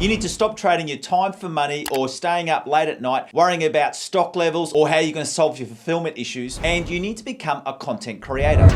You need to stop trading your time for money or staying up late at night worrying about stock levels or how you're going to solve your fulfillment issues, and you need to become a content creator.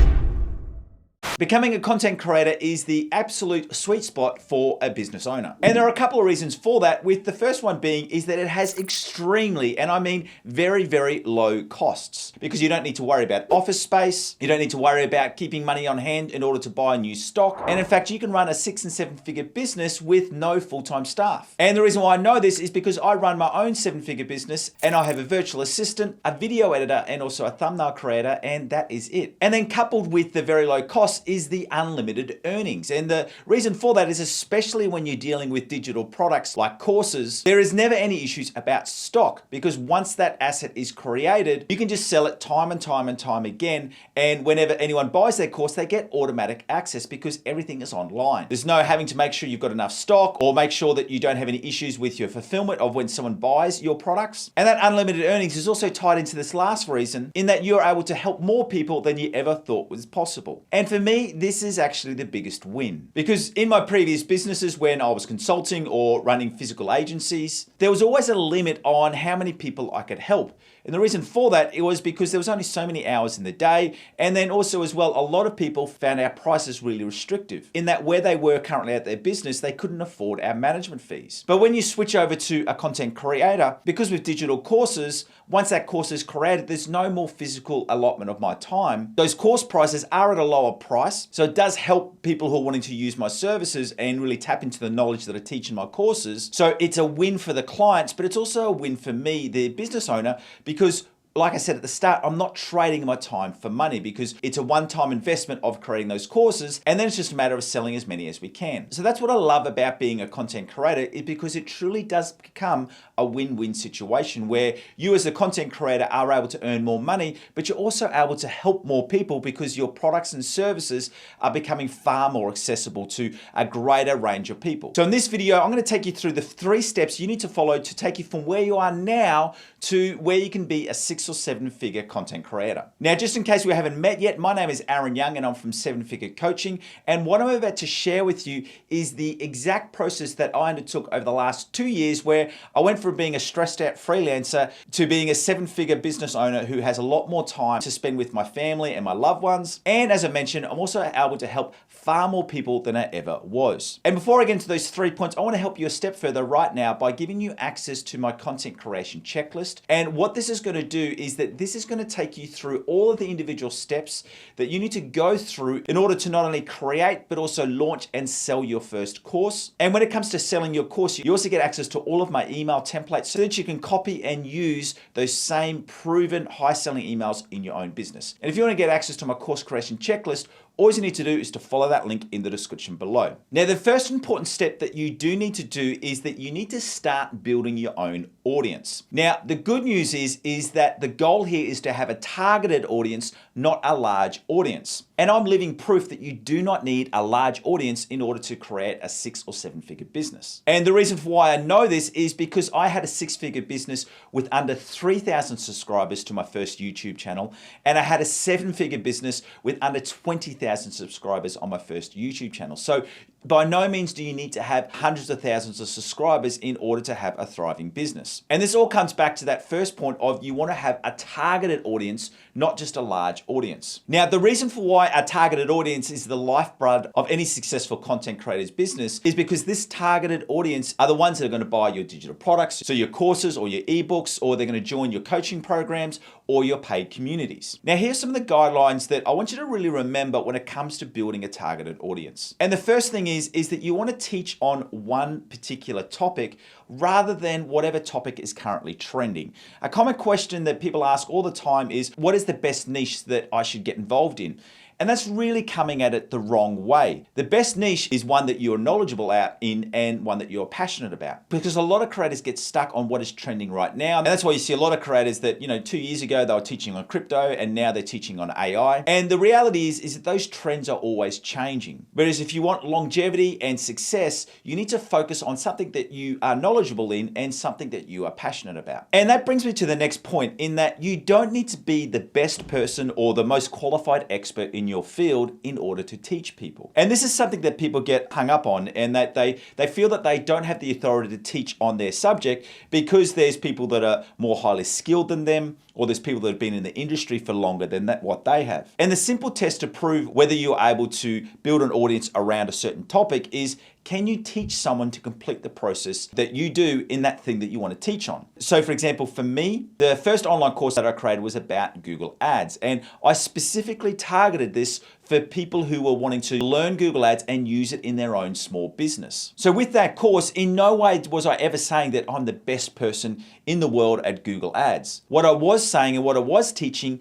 Becoming a content creator is the absolute sweet spot for a business owner. And there are a couple of reasons for that, with the first one being is that it has extremely, and I mean very, very low costs, because you don't need to worry about office space. You don't need to worry about keeping money on hand in order to buy new stock. And in fact, you can run a 6- and 7-figure business with no full-time staff. And the reason why I know this is because I run my own 7-figure business and I have a virtual assistant, a video editor, and also a thumbnail creator, and that is it. And then coupled with the very low costs is the unlimited earnings. And the reason for that is, especially when you're dealing with digital products like courses, there is never any issues about stock, because once that asset is created, you can just sell it time and time and time again. And whenever anyone buys their course, they get automatic access because everything is online. There's no having to make sure you've got enough stock or make sure that you don't have any issues with your fulfillment of when someone buys your products. And that unlimited earnings is also tied into this last reason, in that you're able to help more people than you ever thought was possible. And for me, this is actually the biggest win, because in my previous businesses, when I was consulting or running physical agencies, there was always a limit on how many people I could help. And the reason for that, it was because there was only so many hours in the day. And then also as well, a lot of people found our prices really restrictive, in that where they were currently at their business, they couldn't afford our management fees. But when you switch over to a content creator, because with digital courses, once that course is created, there's no more physical allotment of my time. Those course prices are at a lower price. So it does help people who are wanting to use my services and really tap into the knowledge that I teach in my courses. So it's a win for the clients, but it's also a win for me, the business owner, because like I said at the start, I'm not trading my time for money, because it's a one-time investment of creating those courses, and then it's just a matter of selling as many as we can. So that's what I love about being a content creator, is because it truly does become a win-win situation where you as a content creator are able to earn more money, but you're also able to help more people because your products and services are becoming far more accessible to a greater range of people. So in this video, I'm going to take you through the 3 steps you need to follow to take you from where you are now to where you can be a 6- or 7-figure content creator. Now, just in case we haven't met yet, my name is Aaron Young and I'm from 7-Figure Coaching. And what I'm about to share with you is the exact process that I undertook over the last 2 years, where I went from being a stressed out freelancer to being a 7-figure business owner who has a lot more time to spend with my family and my loved ones. And as I mentioned, I'm also able to help far more people than I ever was. And before I get into those 3 points, I want to help you a step further right now by giving you access to my content creation checklist. And what this is going to do is that this is going to take you through all of the individual steps that you need to go through in order to not only create, but also launch and sell your first course. And when it comes to selling your course, you also get access to all of my email templates so that you can copy and use those same proven high-selling emails in your own business. And if you want to get access to my course creation checklist, all you need to do is to follow that link in the description below. Now, the first important step that you do need to do is that you need to start building your own audience. Now, the good news is that the goal here is to have a targeted audience, not a large audience. And I'm living proof that you do not need a large audience in order to create a 6- or 7-figure business. And the reason for why I know this is because I had a 6-figure business with under 3,000 subscribers to my first YouTube channel, and I had a 7-figure business with under 20,000 subscribers on my first YouTube channel. So by no means do you need to have hundreds of thousands of subscribers in order to have a thriving business. And this all comes back to that first point of you want to have a targeted audience, not just a large audience. Now, the reason for why a targeted audience is the lifeblood of any successful content creator's business is because this targeted audience are the ones that are going to buy your digital products, so your courses or your ebooks, or they're going to join your coaching programs or your paid communities. Now, here's some of the guidelines that I want you to really remember when it comes to building a targeted audience. And the first thing is that you want to teach on one particular topic rather than whatever topic is currently trending. A common question that people ask all the time is, what is the best niche that I should get involved in? And that's really coming at it the wrong way. The best niche is one that you're knowledgeable in and one that you're passionate about. Because a lot of creators get stuck on what is trending right now. And that's why you see a lot of creators that, 2 years ago, they were teaching on crypto and now they're teaching on AI. And the reality is that those trends are always changing. Whereas if you want longevity and success, you need to focus on something that you are knowledgeable in and something that you are passionate about. And that brings me to the next point, in that you don't need to be the best person or the most qualified expert in in your field in order to teach people. And this is something that people get hung up on, and that they feel that they don't have the authority to teach on their subject because there's people that are more highly skilled than them, or there's people that have been in the industry for longer than what they have. And the simple test to prove whether you're able to build an audience around a certain topic is, can you teach someone to complete the process that you do in that thing that you want to teach on? So for example, for me, the first online course that I created was about Google Ads. And I specifically targeted this for people who were wanting to learn Google Ads and use it in their own small business. So with that course, in no way was I ever saying that I'm the best person in the world at Google Ads. What I was saying and what I was teaching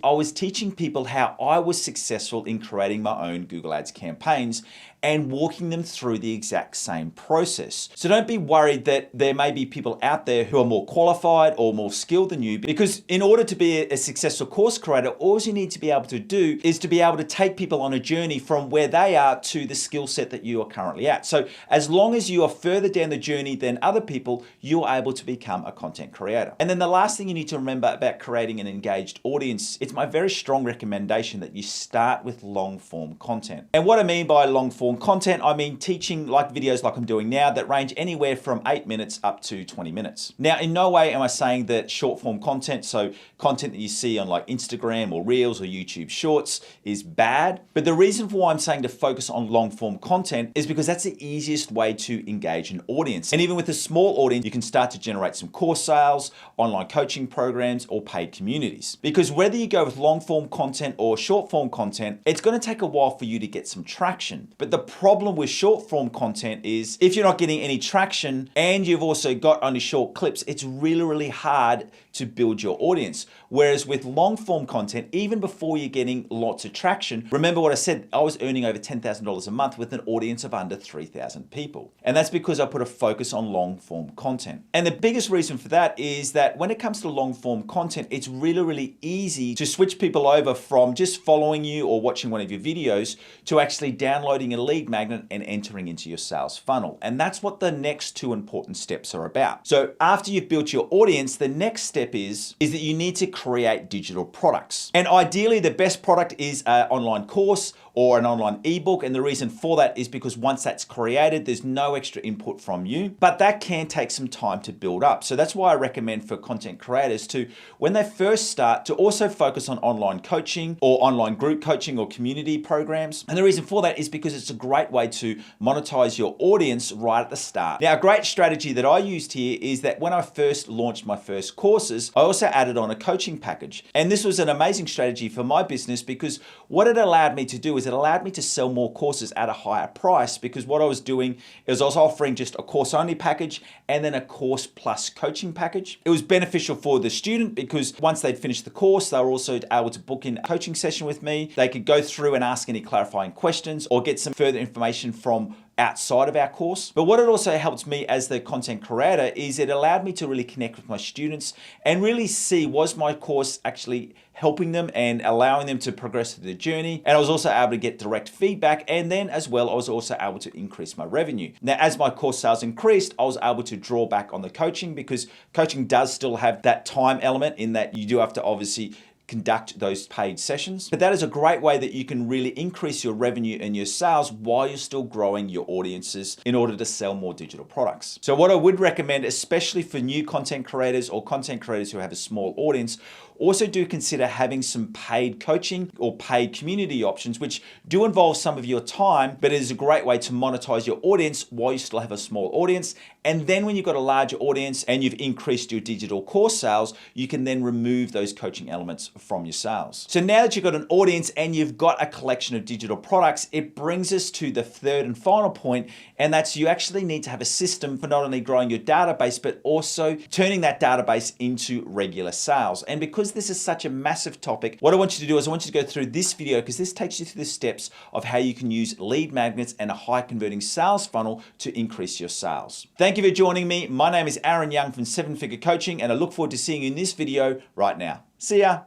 people how I was successful in creating my own Google Ads campaigns and walking them through the exact same process. So don't be worried that there may be people out there who are more qualified or more skilled than you, because in order to be a successful course creator, all you need to be able to do is to be able to take people on a journey from where they are to the skill set that you are currently at. So as long as you are further down the journey than other people, you're able to become a content creator. And then the last thing you need to remember about creating an engaged audience, it's my very strong recommendation that you start with long form content. And what I mean by long form content, I mean teaching like videos like I'm doing now that range anywhere from 8 minutes up to 20 minutes. Now, in no way am I saying that short form content, so content that you see on like Instagram or Reels or YouTube Shorts, is bad. But the reason for why I'm saying to focus on long form content is because that's the easiest way to engage an audience. And even with a small audience, you can start to generate some course sales, online coaching programs, or paid communities. Because whether you go with long form content or short form content, it's going to take a while for you to get some traction. But the problem with short form content is if you're not getting any traction and you've also got only short clips, it's really, really hard to build your audience. Whereas with long form content, even before you're getting lots of traction, remember what I said, I was earning over $10,000 a month with an audience of under 3,000 people. And that's because I put a focus on long form content. And the biggest reason for that is that when it comes to long form content, it's really, really easy to switch people over from just following you or watching one of your videos to actually downloading a lead magnet and entering into your sales funnel. And that's what the next two important steps are about. So after you've built your audience, the next step is that you need to create digital products. And ideally, the best product is an online course or an online ebook. And the reason for that is because once that's created, there's no extra input from you, but that can take some time to build up. So that's why I recommend for content creators to, when they first start, to also focus on online coaching or online group coaching or community programs. And the reason for that is because it's a great way to monetize your audience right at the start. Now, a great strategy that I used here is that when I first launched my first courses, I also added on a coaching package. And this was an amazing strategy for my business because what it allowed me to do is it allowed me to sell more courses at a higher price, because what I was doing is I was offering just a course only package and then a course plus coaching package. It was beneficial for the student because once they'd finished the course, they were also able to book in a coaching session with me. They could go through and ask any clarifying questions or get some further information from outside of our course. But what it also helped me as the content creator is it allowed me to really connect with my students and really see, was my course actually helping them and allowing them to progress through the journey. And I was also able to get direct feedback. And then as well, I was also able to increase my revenue. Now, as my course sales increased, I was able to draw back on the coaching, because coaching does still have that time element in that you do have to obviously conduct those paid sessions. But that is a great way that you can really increase your revenue and your sales while you're still growing your audiences in order to sell more digital products. So what I would recommend, especially for new content creators or content creators who have a small audience, also do consider having some paid coaching or paid community options, which do involve some of your time, but it is a great way to monetize your audience while you still have a small audience. And then when you've got a larger audience and you've increased your digital course sales, you can then remove those coaching elements from your sales. So now that you've got an audience and you've got a collection of digital products, it brings us to the third and final point, and that's you actually need to have a system for not only growing your database, but also turning that database into regular sales. And because this is such a massive topic, what I want you to do is I want you to go through this video, because this takes you through the steps of how you can use lead magnets and a high converting sales funnel to increase your sales. Thank you for joining me. My name is Aaron Young from 7 Figure Coaching, and I look forward to seeing you in this video right now. See ya.